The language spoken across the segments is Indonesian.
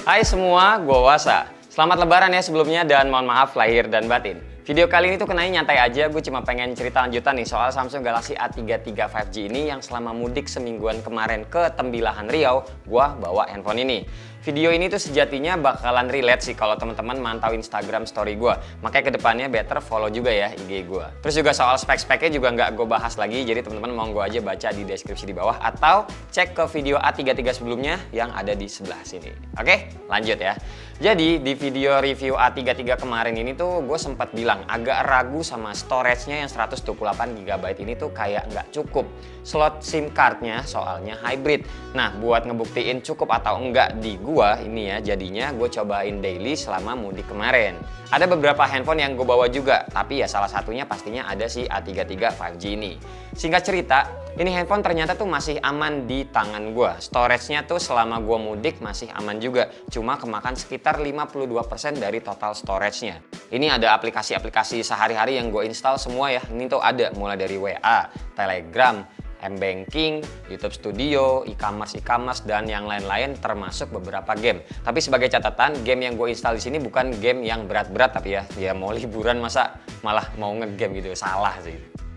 Hai semua, gue Wasa. Selamat lebaran ya sebelumnya dan mohon maaf lahir dan batin. Video kali ini tuh kenanya nyantai aja, gue cuma pengen cerita lanjutan nih soal Samsung Galaxy A33 5G ini yang selama mudik semingguan kemarin ke Tembilahan Riau, gue bawa handphone ini. Video ini tuh sejatinya bakalan relate sih kalau teman-teman mantau Instagram story gue. Makanya kedepannya better follow juga ya IG gue. Terus juga soal spek-speknya juga nggak gue bahas lagi, jadi teman-teman mau gue aja baca di deskripsi di bawah atau cek ke video A33 sebelumnya yang ada di sebelah sini. Oke, lanjut ya. Jadi di video review A33 kemarin ini tuh gue sempat bilang agak ragu sama storage-nya yang 128GB ini tuh kayak nggak cukup. Slot SIM card-nya soalnya hybrid. Nah, buat ngebuktiin cukup atau enggak di gua ini ya, jadinya gue cobain daily selama mudik kemarin. Ada beberapa handphone yang gue bawa juga, tapi ya salah satunya pastinya ada si A33 5G ini. Singkat cerita, ini handphone ternyata tuh masih aman di tangan gue. Storage-nya tuh selama gue mudik masih aman juga, cuma kemakan sekitar 52% dari total storage-nya. Ini ada aplikasi-aplikasi sehari-hari yang gue install semua ya. Ini tuh ada mulai dari WA, Telegram, M-Banking, YouTube Studio, e-commerce, dan yang lain-lain termasuk beberapa game. Tapi sebagai catatan, game yang gue install di sini bukan game yang berat-berat tapi ya mau liburan masa malah mau ngegame gitu, salah sih.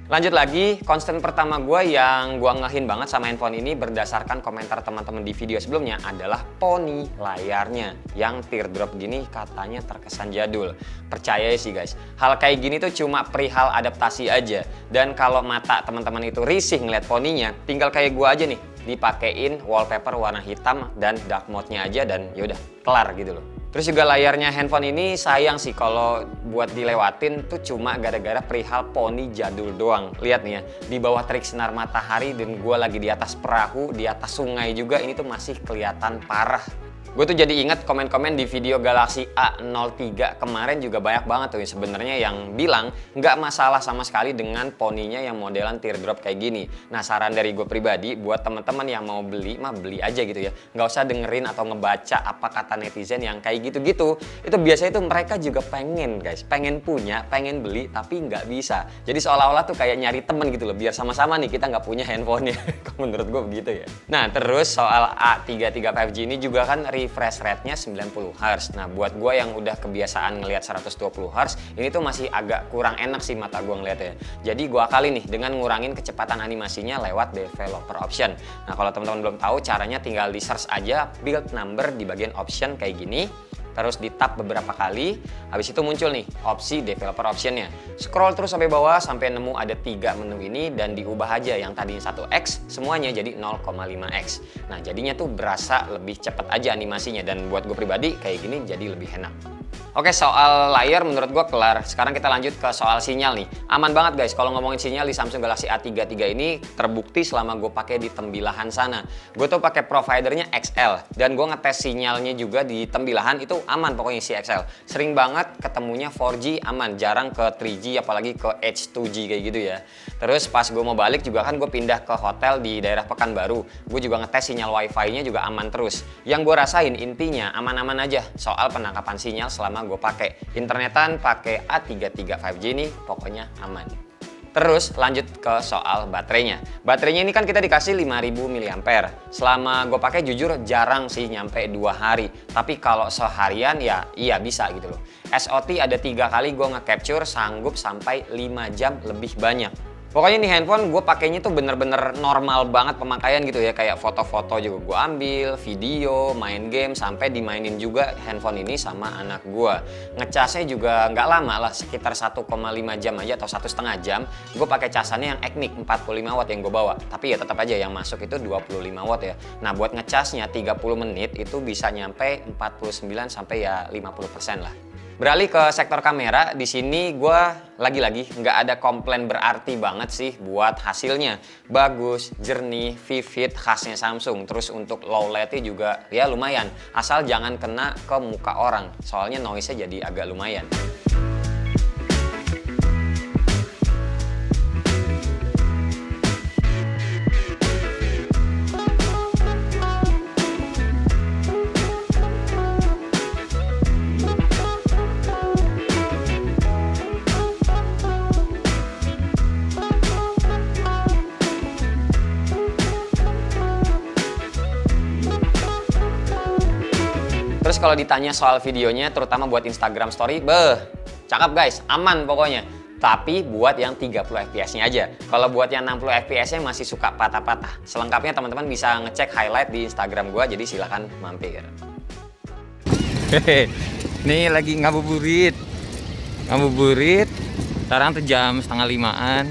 Lanjut lagi, concern pertama gue yang gue ngehin banget sama handphone ini berdasarkan komentar teman-teman di video sebelumnya adalah poni layarnya yang teardrop gini katanya terkesan jadul. Percaya sih guys, hal kayak gini tuh cuma perihal adaptasi aja. Dan kalau mata teman-teman itu risih ngeliat poninya, tinggal kayak gue aja nih, dipakein wallpaper warna hitam dan dark mode-nya aja dan yaudah kelar gitu loh. Terus juga layarnya handphone ini sayang sih kalau buat dilewatin tuh cuma gara-gara perihal poni jadul doang. Lihat nih ya, di bawah terik sinar matahari dan gue lagi di atas perahu, di atas sungai juga, ini tuh masih kelihatan parah. Gue tuh jadi inget komen-komen di video Galaxy A03 kemarin juga banyak banget tuh sebenarnya yang bilang nggak masalah sama sekali dengan poninya yang modelan teardrop kayak gini. Nah, saran dari gue pribadi buat teman-teman yang mau beli mah beli aja gitu ya. Nggak usah dengerin atau ngebaca apa kata netizen yang kayak gitu-gitu. Itu biasanya tuh mereka juga pengen guys, pengen punya, pengen beli tapi nggak bisa. Jadi seolah-olah tuh kayak nyari temen gitu loh, biar sama-sama nih kita nggak punya handphonenya. Menurut gue begitu ya. Nah, terus soal A33 5G ini juga kan refresh rate-nya 90Hz. Nah, buat gue yang udah kebiasaan ngelihat 120Hz, ini tuh masih agak kurang enak sih mata gue ngeliatnya. Jadi gue akali nih dengan ngurangin kecepatan animasinya lewat developer option. Nah, kalau teman-teman belum tahu caranya, tinggal di search aja build number di bagian option kayak gini. Terus di tap beberapa kali, habis itu muncul nih opsi developer optionnya. Scroll terus sampai bawah sampai nemu ada 3 menu ini dan diubah aja yang tadinya 1x semuanya jadi 0,5x. Nah, jadinya tuh berasa lebih cepat aja animasinya dan buat gue pribadi kayak gini jadi lebih enak. Oke, soal layar menurut gue kelar. Sekarang kita lanjut ke soal sinyal nih. Aman banget guys kalau ngomongin sinyal di Samsung Galaxy A33 ini, terbukti selama gue pakai di Tembilahan sana. Gue tuh pakai providernya XL dan gue ngetes sinyalnya juga di Tembilahan itu aman pokoknya si XL. Sering banget ketemunya 4G aman, jarang ke 3G apalagi ke H2G kayak gitu ya. Terus pas gue mau balik juga kan gue pindah ke hotel di daerah Pekanbaru. Gue juga ngetes sinyal wifi-nya juga aman terus. Yang gue rasain intinya aman-aman aja soal penangkapan sinyal selama gue pakai internetan pakai A33 5G ini pokoknya aman. Terus lanjut ke soal baterainya. Baterainya ini kan kita dikasih 5000 mAh. Selama gue pakai jujur jarang sih nyampe 2 hari. Tapi kalau seharian ya iya bisa gitu loh. SOT ada 3 kali gue nge-capture sanggup sampai 5 jam lebih banyak. Pokoknya nih handphone gue pakainya tuh bener-bener normal banget pemakaian gitu ya. Kayak foto-foto juga gue ambil, video, main game, sampai dimainin juga handphone ini sama anak gue. Ngecasnya juga nggak lama lah, sekitar 1,5 jam aja atau 1,5 jam. Gue pakai casannya yang Ecniq 45 watt yang gue bawa. Tapi ya tetap aja yang masuk itu 25 watt ya. Nah, buat ngecasnya 30 menit itu bisa nyampe 49 sampai ya 50% lah. Beralih ke sektor kamera, di sini gue lagi-lagi nggak ada komplain berarti banget sih buat hasilnya. Bagus, jernih, vivid, khasnya Samsung. Terus untuk low light-nya juga ya lumayan. Asal jangan kena ke muka orang, soalnya noise-nya jadi agak lumayan. Terus Terus kalau ditanya soal videonya, terutama buat Instagram Story, cakep guys, aman pokoknya. Tapi buat yang 30 fps-nya aja. Kalau buat yang 60 fps-nya masih suka patah-patah. Selengkapnya teman-teman bisa ngecek highlight di Instagram gua, jadi silahkan mampir. Hehe, nih lagi ngabuburit. Sekarang tuh jam 4:30-an.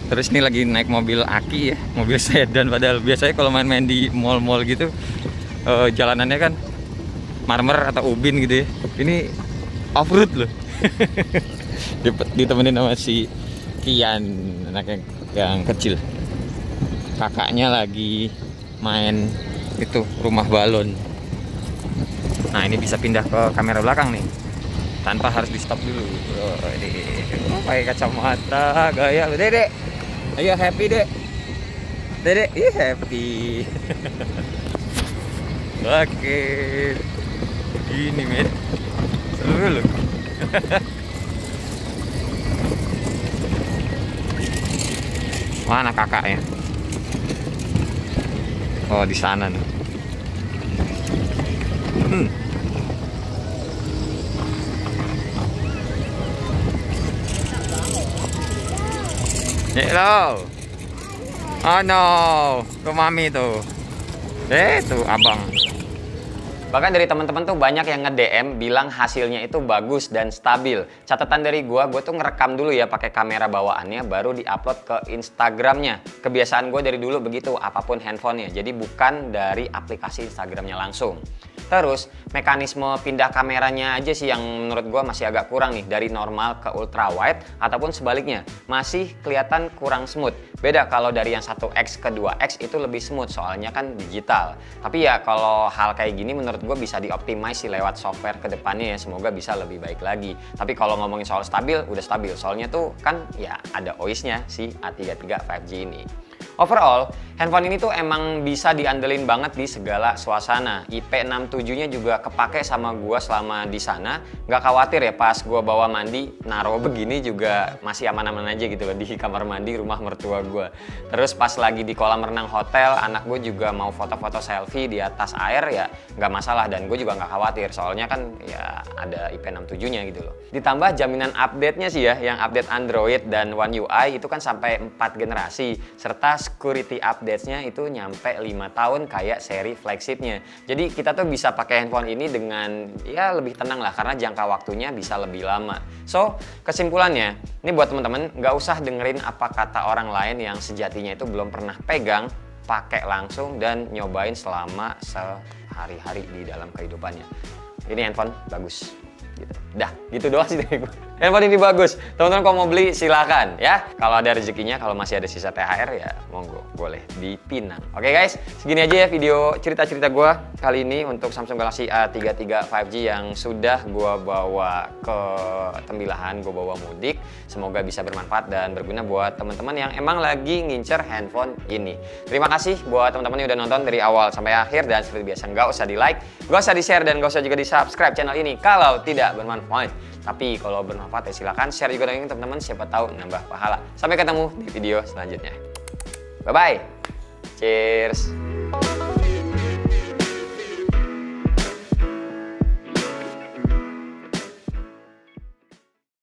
Terus ini lagi naik mobil aki ya, mobil sedan. Padahal biasanya kalau main-main di mall-mall gitu, jalanannya kan marmer atau ubin gitu ya. Ini off-road loh. Ditemenin sama si Kian, anak yang kecil. Kakaknya lagi main itu rumah balon. Nah ini bisa pindah ke kamera belakang nih, tanpa harus di stop dulu. Pakai kacamata, gaya lu Dek. Ayo happy Dek. Dek, happy. Oke. Gini men, seru loh. Mana kakaknya? Oh di sana nih. Hello. Oh no, ke mami tuh. Tuh abang. Bahkan dari teman-teman tuh banyak yang nge-DM bilang hasilnya itu bagus dan stabil. Catatan dari gua tuh ngerekam dulu ya pakai kamera bawaannya, baru diupload ke Instagramnya. Kebiasaan gua dari dulu begitu, apapun handphonenya. Jadi bukan dari aplikasi Instagramnya langsung. Terus mekanisme pindah kameranya aja sih yang menurut gua masih agak kurang nih, dari normal ke ultra wide ataupun sebaliknya masih kelihatan kurang smooth. Beda kalau dari yang 1x ke 2x itu lebih smooth soalnya kan digital. Tapi ya kalau hal kayak gini menurut gue bisa dioptimize sih lewat software ke depannya ya, semoga bisa lebih baik lagi. Tapi kalau ngomongin soal stabil, udah stabil. Soalnya tuh kan ya ada OIS-nya si A33 5G ini. Overall, handphone ini tuh emang bisa diandelin banget di segala suasana. IP67-nya juga kepake sama gua selama di sana. Nggak khawatir ya pas gua bawa mandi, naro begini juga masih aman-aman aja gitu loh di kamar mandi rumah mertua gua. Terus pas lagi di kolam renang hotel, anak gue juga mau foto-foto selfie di atas air ya nggak masalah, dan gue juga nggak khawatir soalnya kan ya ada IP67-nya gitu loh. Ditambah jaminan update-nya sih ya, yang update Android dan One UI itu kan sampai 4 generasi, serta security updates-nya itu nyampe 5 tahun kayak seri flagship-nya. Jadi kita tuh bisa pakai handphone ini dengan ya lebih tenang lah, karena jangka waktunya bisa lebih lama. So, kesimpulannya, ini buat teman-teman nggak usah dengerin apa kata orang lain yang sejatinya itu belum pernah pegang, pakai langsung dan nyobain selama sehari-hari di dalam kehidupannya. Ini handphone bagus. Gitu. Dah, gitu doang sih dari gue. Handphone ini bagus. Teman-teman kalau mau beli silakan ya. Kalau ada rezekinya, kalau masih ada sisa THR ya monggo, boleh dipinang. Oke guys, segini aja ya video cerita-cerita gue kali ini untuk Samsung Galaxy A33 5G yang sudah gue bawa ke Tembilahan, gue bawa mudik. Semoga bisa bermanfaat dan berguna buat teman-teman yang emang lagi ngincer handphone ini. Terima kasih buat teman-teman yang udah nonton dari awal sampai akhir, dan seperti biasa nggak usah di like, nggak usah di share, dan nggak usah juga di subscribe channel ini kalau tidak bermanfaat. Tapi kalau bermanfaat ya silakan share juga dengan teman-teman, siapa tahu nambah pahala. Sampai ketemu di video selanjutnya. Bye bye. Cheers.